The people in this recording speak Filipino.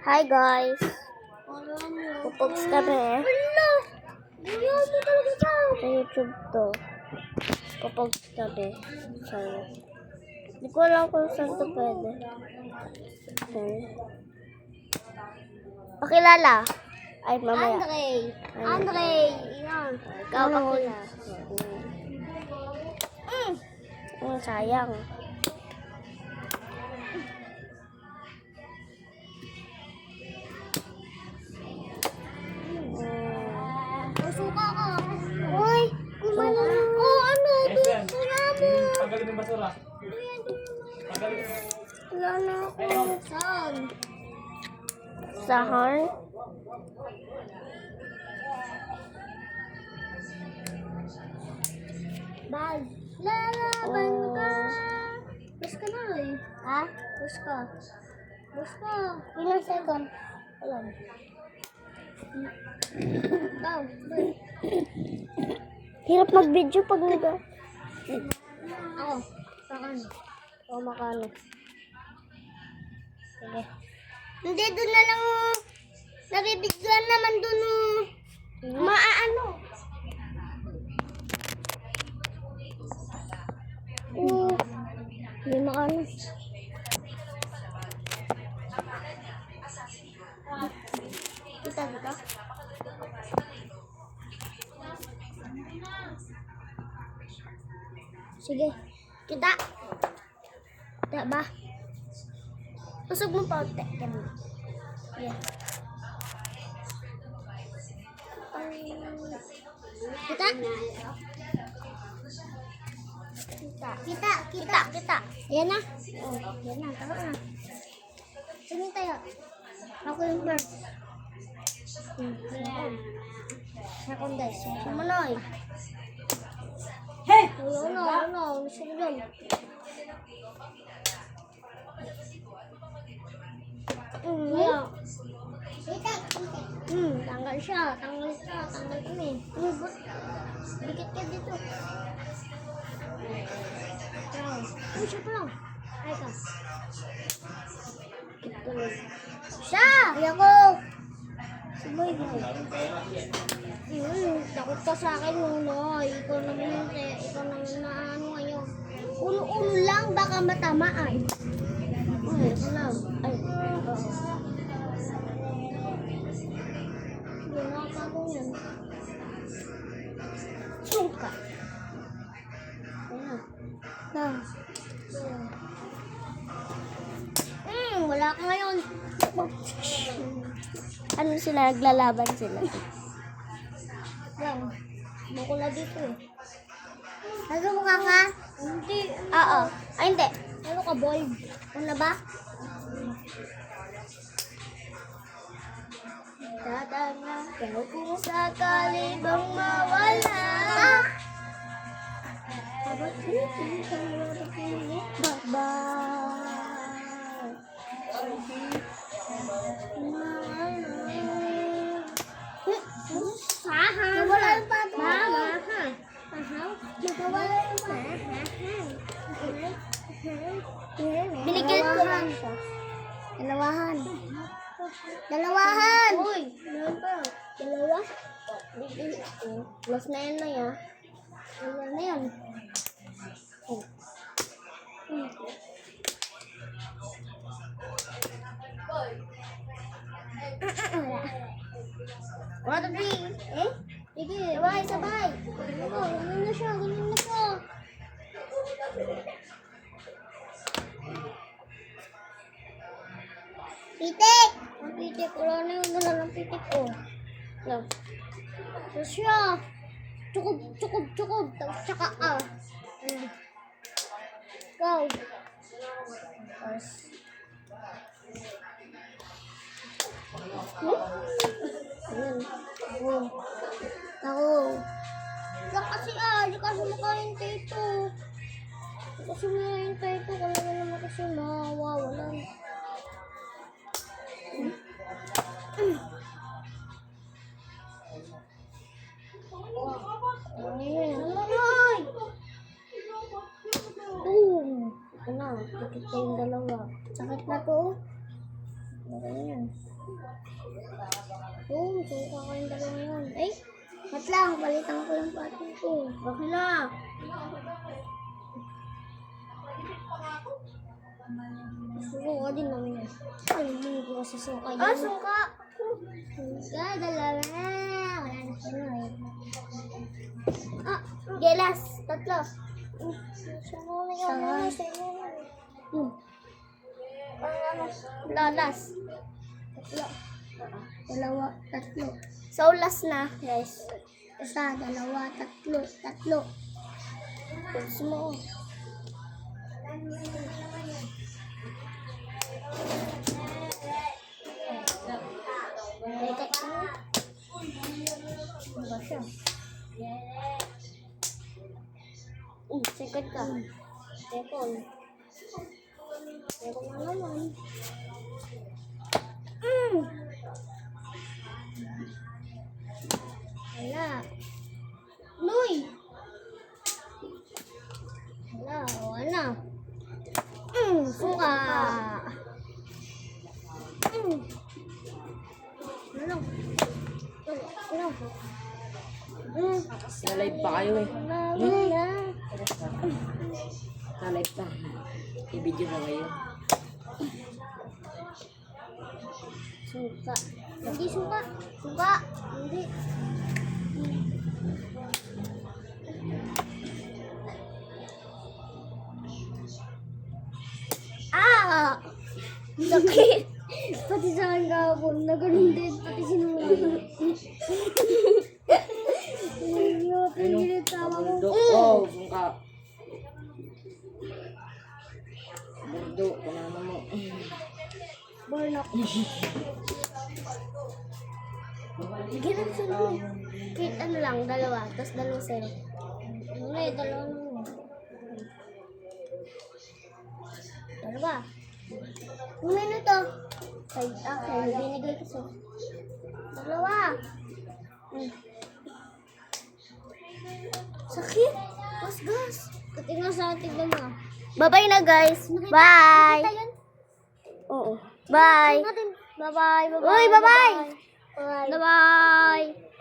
Hi guys! Pupogs kami sa YouTube to. Pupogs kami. Hindi ko alam kung saan to pwede. Pakilala. Ay, mamaya. Andre! Yan. Ikaw pakilala. Sayang. Suka ka. Uy! Kumano na. Oh, ano? Wala mo. Tanggalin yung basura. Tanggalin. Wala na ako. Saan? Sahar. Bal. Lalaban ka. Bus ka na eh. Ha? Bus ka. Bus ka. Ilang second? Alam. Daw. Hirap mag-video pag nag... Ako. Saan? O, makano. Sige. Hindi, doon na lang. Nabibigyan naman doon. Maaano. Hindi makano. Kita dito. Sige. Kita. Kita ba? Usog mo pa ulit. Yeah. Kita. Kita. Ayan na. Oh, yan na. Tara na. Sige tayo. Ako yung first. Second guys. Manoy. Hey! Ano. Gusto ko dyan. Yeah. Tanggal siya. Tanggal kami. Dikit ka dito. Uy, siya pa lang. Ay ka. Siya! Ay ako! Sabay mo. Takot ka sa akin muna. Ikaw naman na ano ngayon. Uno-uno lang, baka matamaan. Ay, ako lang. Ay, Hindi nakakagong yan. Sungka. ayan. Na. Wala ka ngayon. Ano sila? Naglalaban sila. Lang. Bukula dito eh. Nagmumukha ka? Hindi. Oo. Ay, hindi. Ano ka, boy? Ano ba? Tatanga ka kung sakali bang mawala. Nawala yung pato. Nawala yung Binigyan ko lang siya. Dalawahan. Uy, meron pa. Dalawa. Last na yan na yan. Dalawa na yan. One, two, three. Eh? Sige, sabay. Ako, ganun na siya. Pitik! Ang pitik. Wala na yung dala ng pitik ko. Lang. So siya. Cukup. Tapos tsaka ka. Go. Ayan. Ako. Lang kasi di kasi makahintay ito. Di kasi makahintay ito. Kaya naman kasi mawawalan. Ay! Ito na. Sakit na yung dalawa. Sakit na to. Okay na yan. Oo, suka ko yung dalawa yun. Ay, mat lang, palitan ko lang pati ko. Okay lang. Suka din naman yun. Ano mo hindi ko sa suka yun? Ah, suka. Suka, dalawa. Wala na siya na eh. Ah, gelas. Tatlo. Sanga. Lalas. Tatlo. Dalawa, tatlo. So, last na, guys. Isa, dalawa, tatlo. Tatlo. Pulse mo. Teka, ano ba siya? Second ka. Second. Second na naman. Wala. Noy! Wala, wala. Suka. Ano? Ano? Nalive pa kayo eh. Wala. Nalive pa. I-video na kayo. Suka. Hindi suka. Suka. Hindi. Ah! Sakit. Pati sa akin kahapon, na ganun din. Pati sinungaling. Hindi mo pigilit tama mo. Bundok. Oh, bungka. Bundok. Kunana mo. Barnak. Bigyan ng sa'yo. Kahit ano lang, dalawa. Tapos dalawang sa'yo. Ano eh, dalawa lang. Dalawa. Kung ano to? Kay akin, binigay ko sa'yo. Dalawa. Sakit. Gas. Tingnan sa ating dalawa. Bye-bye na, guys. Bye. Nakita yun? Oo. Bye. Natin. Bye-bye. Uy, bye-bye. Bye. Bye-bye.